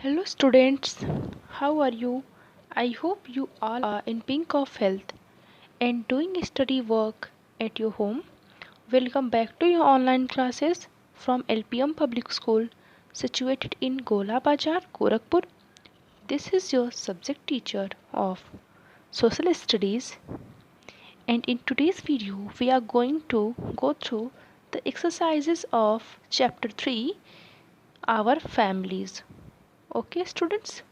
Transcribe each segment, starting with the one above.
Hello students, how are you? I hope you all are in pink of health and doing study work at your home. Welcome back to your online classes from LPM Public School situated in Gola Bazar, Gorakhpur. This is your subject teacher of Social Studies, and in today's video we are going to go through the exercises of chapter 3, our families. Okay students?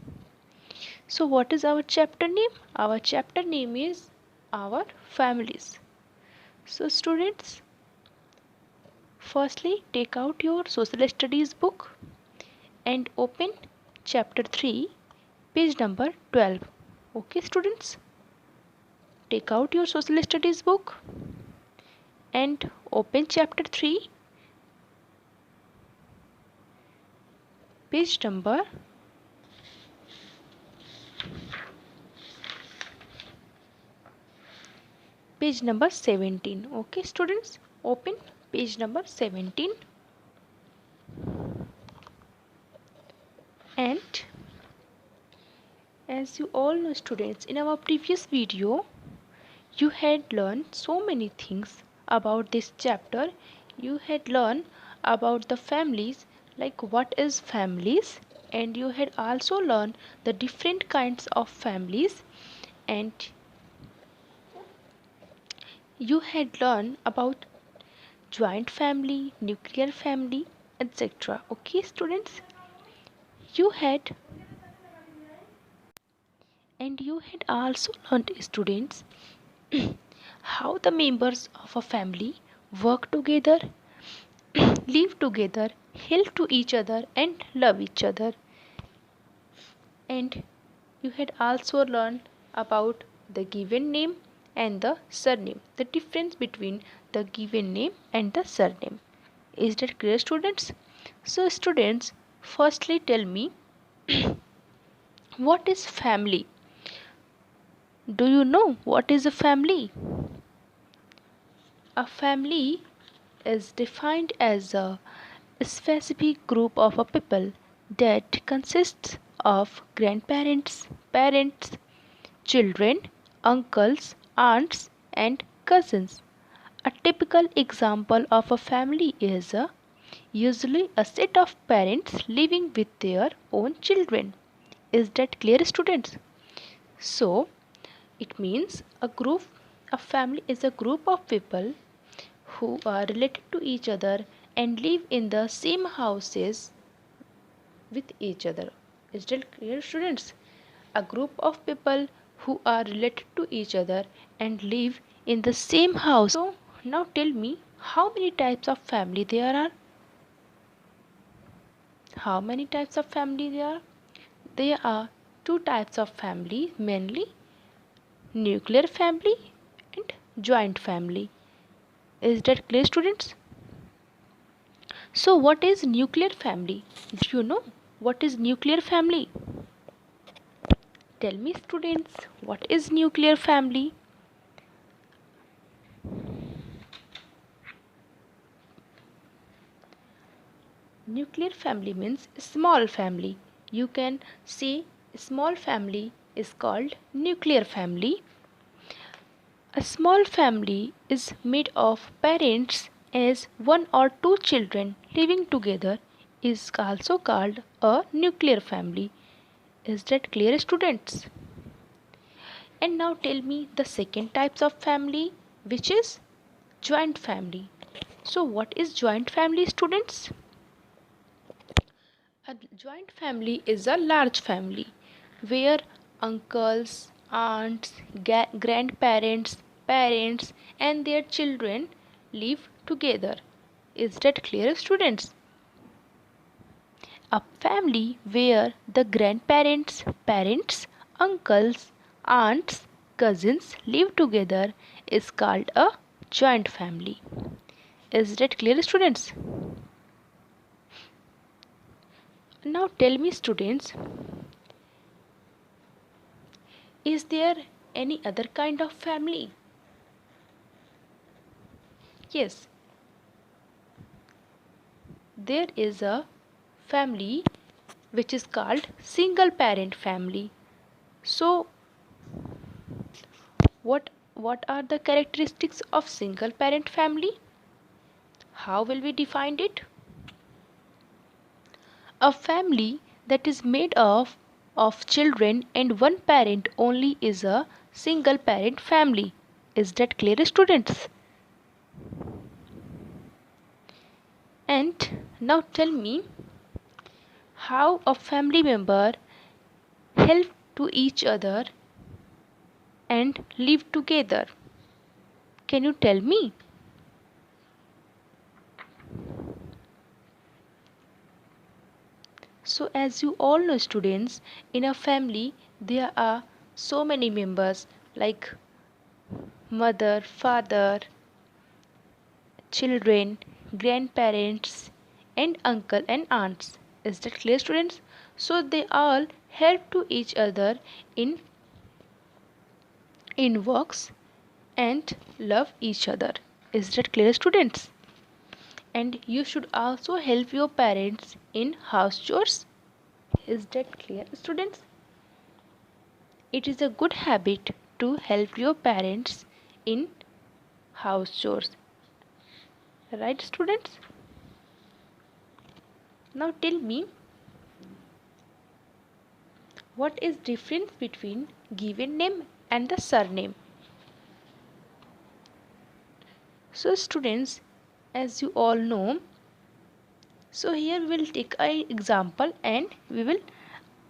So, what is our chapter name? Our chapter name is Our Families. So, students, firstly take out your social studies book and open chapter 3, page number 12. Okay, students, take out your social studies book and open chapter 3, page number page number 17. Okay, students, open page number 17 and as you all know students, in our previous video you had learned so many things about this chapter. You had learned about the families, like what is families, and you had also learned the different kinds of families, and you had learned about joint family, nuclear family, etc. Okay students, you had and you had also learned students how the members of a family work together, live together, help to each other, and love each other. And you had also learned about the given name and the surname, the difference between the given name and the surname. Is that clear, students? So, students, firstly tell me what is family? Do you know what is a family? A family is defined as a specific group of a people that consists of grandparents, parents, children, uncles, aunts, and cousins. A typical example of a family is usually a set of parents living with their own children. Is that clear, students? So, it means a family is a group of people who are related to each other and live in the same houses with each other. Is that clear, students? A group of people who are related to each other and live in the same house. So, now tell me how many types of family there are? How many types of family there are? There are two types of family mainly, nuclear family and joint family. Is that clear, students? So, what is nuclear family? Do you know what is nuclear family? Tell me, students, what is nuclear family? Nuclear family means small family. You can say small family is called nuclear family. A small family is made of parents as one or two children living together is also called a nuclear family. Is that clear, students? And now tell me the second types of family, which is joint family. So what is joint family, students? A joint family is a large family where uncles, aunts, grandparents, parents and their children live together. Is that clear, students? A family where the grandparents, parents, uncles, aunts, cousins live together is called a joint family. Is that clear, students? Now tell me, students, is there any other kind of family? Yes, there is a family which is called single parent family. So what are the characteristics of single parent family? How will we define it? A family that is made of children and one parent only is a single parent family. Is that clear, students? And now tell me how a family member help to each other and live together. Can you tell me? So as you all know, students, in a family there are so many members like mother, father, children, grandparents, and uncle and aunts. Is that clear, students? So they all help to each other in works and love each other. Is that clear, students? And you should also help your parents in house chores. Is that clear, students? It is a good habit to help your parents in house chores. Right, students? Now tell me, what is difference between given name and the surname? So students, as you all know, so here we will take an example and we will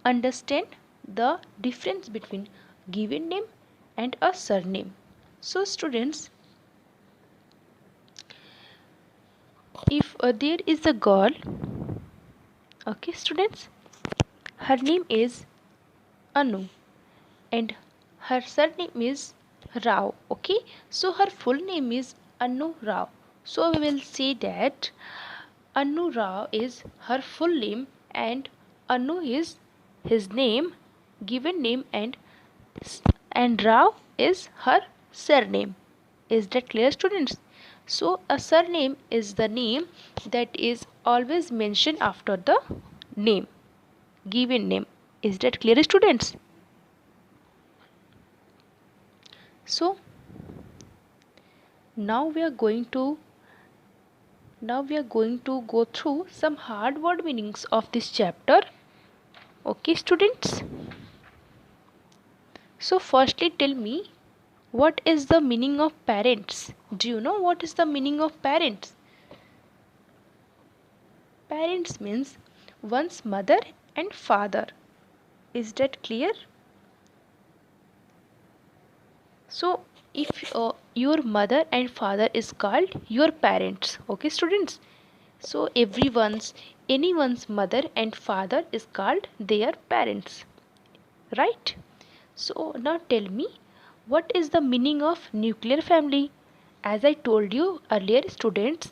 understand the difference between given name and a surname. So students, if there is a girl, okay students, her name is Anu and her surname is Rao. Okay, so her full name is Anu Rao. So we will say that Anu Rao is her full name and Anu is his name, given name, and Rao is her surname. Is that clear, students? So a surname is the name that is always mentioned after the name, given name. Is that clear, students? So now we are going to go through some hard word meanings of this chapter. Okay, students? So firstly, tell me, what is the meaning of parents? Do you know what is the meaning of parents? Parents means one's mother and father. Is that clear? So if your mother and father is called your parents. Okay, students? So anyone's mother and father is called their parents. Right? So now tell me, what is the meaning of nuclear family? As I told you earlier, students,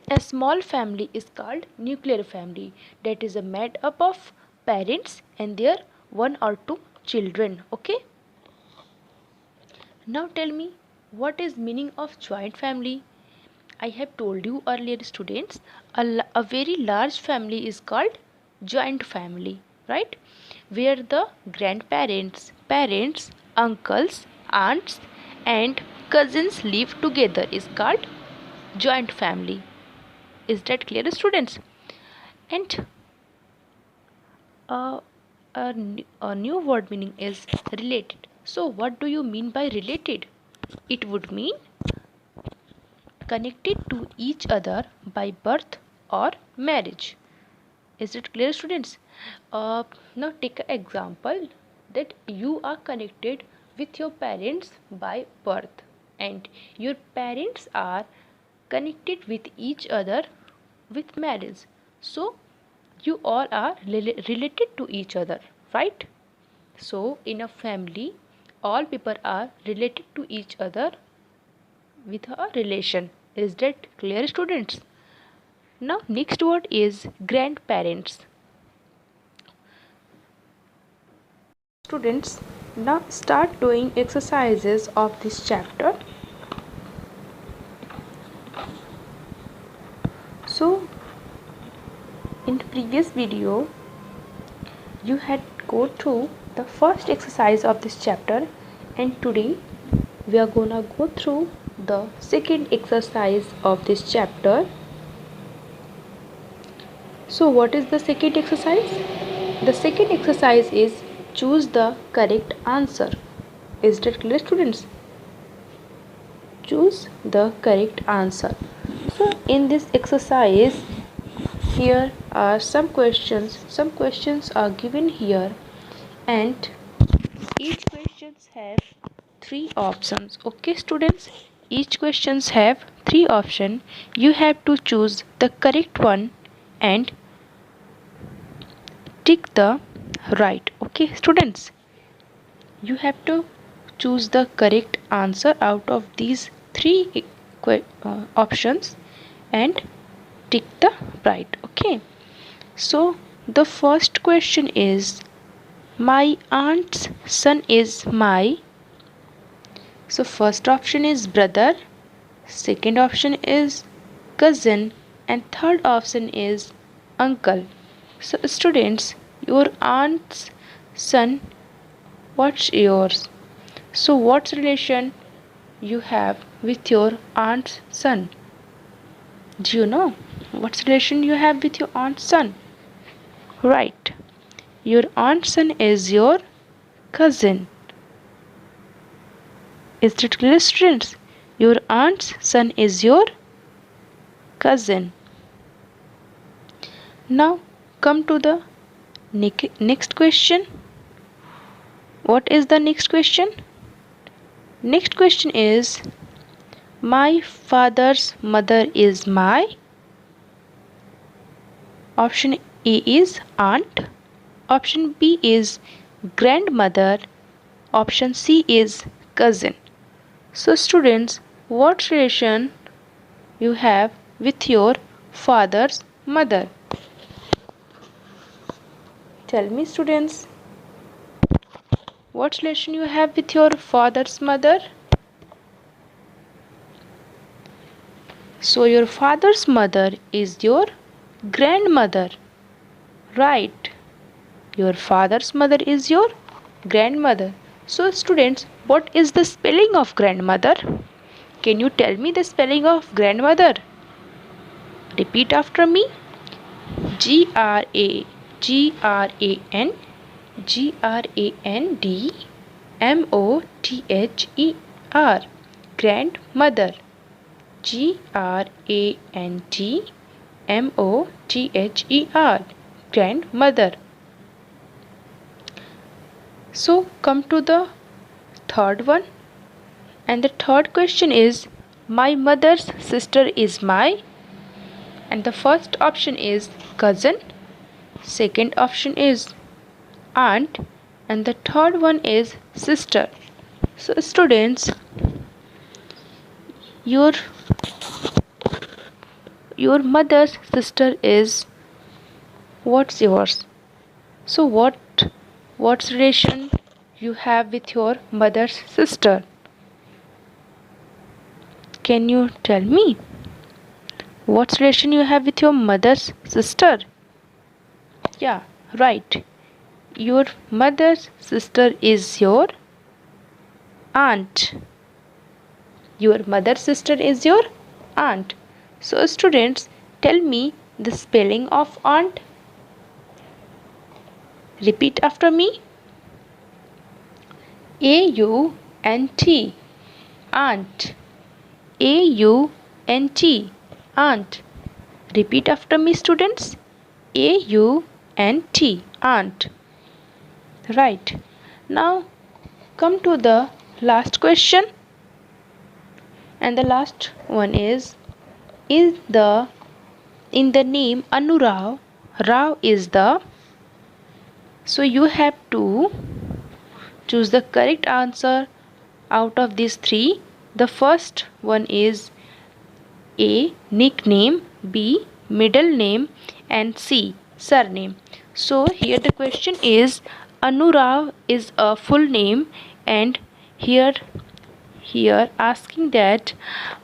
a small family is called nuclear family, that is made up of parents and their one or two children. Okay? Now tell me, what is meaning of joint family? I have told you earlier, students, a very large family is called joint family, right? Where the grandparents, parents, uncles, aunts, and cousins live together is called joint family. Is that clear, students? And uh, a new word meaning is related. So, what do you mean by related? It would mean connected to each other by birth or marriage. Is it clear, students? Now take an example that you are connected with your parents by birth and your parents are connected with each other with marriage. So you all are related to each other, right? So in a family, all people are related to each other with a relation. Is that clear, students? Now next word is grandparents. Students, now start doing exercises of this chapter. So in previous video you had go through the first exercise of this chapter, and today we are gonna go through the second exercise of this chapter. So what is the second exercise? The second exercise is choose the correct answer. Is that clear, students? Choose the correct answer. So in this exercise, here are some questions. Some questions are given here, and each questions have three options. Okay, students, each questions have three options. You have to choose the correct one and tick the right. Okay, students, you have to choose the correct answer out of these three options and tick the right. Okay, so the first question is, my aunt's son is my. So first option is brother, second option is cousin, and third option is uncle. So students, your aunt's son, what's yours? So what's relation you have with your aunt's son? Do you know what's relation you have with your aunt's son? Right. Your aunt's son is your cousin. Is that clear, students? Your aunt's son is your cousin. Now come to the next question. What is the next question? Next question is, my father's mother is my. Option A is aunt. Option B is grandmother. Option C is cousin. So students, what relation you have with your father's mother? Tell me, students, what relation you have with your father's mother? So your father's mother is your grandmother. Right. Your father's mother is your grandmother. So students, what is the spelling of grandmother? Can you tell me the spelling of grandmother? Repeat after me. G-R-A-N Grandmother. Grandmother. Grandmother. Grandmother. So come to the third one, and the third question is, my mother's sister is my. And the first option is cousin, second option is aunt, and the third one is sister. So students, your mother's sister is, what's yours? So what's relation you have with your mother's sister? Can you tell me what's relation you have with your mother's sister? Yeah, right. Your mother's sister is your aunt. Your mother's sister is your aunt. So students, tell me the spelling of aunt. Repeat after me. A-U-N-T. Aunt. A-U-N-T. Aunt. Repeat after me, students. A-U-N-T. Aunt. Right. Now come to the last question. And the last one is the in the name Anurag, Rao is the. So you have to choose the correct answer out of these three. The first one is A, nickname, B, middle name, and C, surname. So here the question is, Anurag is a full name, and here asking that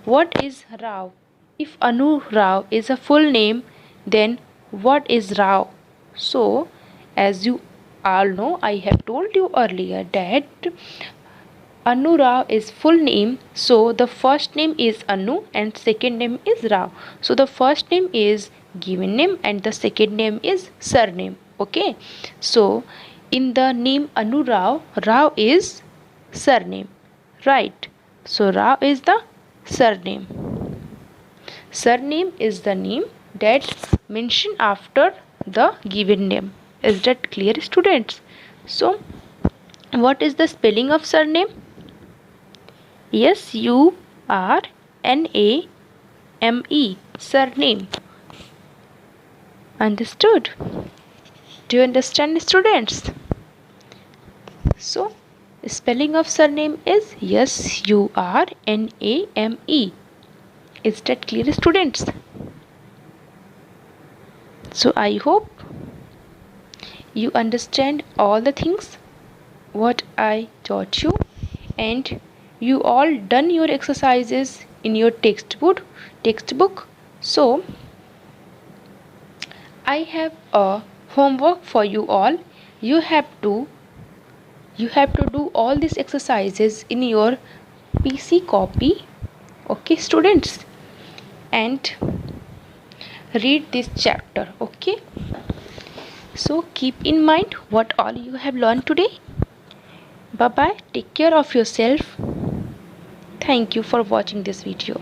what is Rao? If Anurag is a full name, then what is Rao? So as you all know, I have told you earlier that Anu Rao is full name. So the first name is Anu and second name is Rao. So the first name is given name and the second name is surname. Okay. So in the name Anu Rao, Rao is surname. Right. So Rao is the surname. Surname is the name that mentioned after the given name. Is that clear, students? So what is the spelling of surname? Surname. Surname. Understood? Do you understand, students? So, spelling of surname is Surname. Is that clear, students? So, I hope you understand all the things what I taught you, and you all done your exercises in your textbook. So I have a homework for you all. You have to do all these exercises in your PC copy. Okay, students, and read this chapter. Okay, so keep in mind what all you have learned today. Bye bye. Take care of yourself. Thank you for watching this video.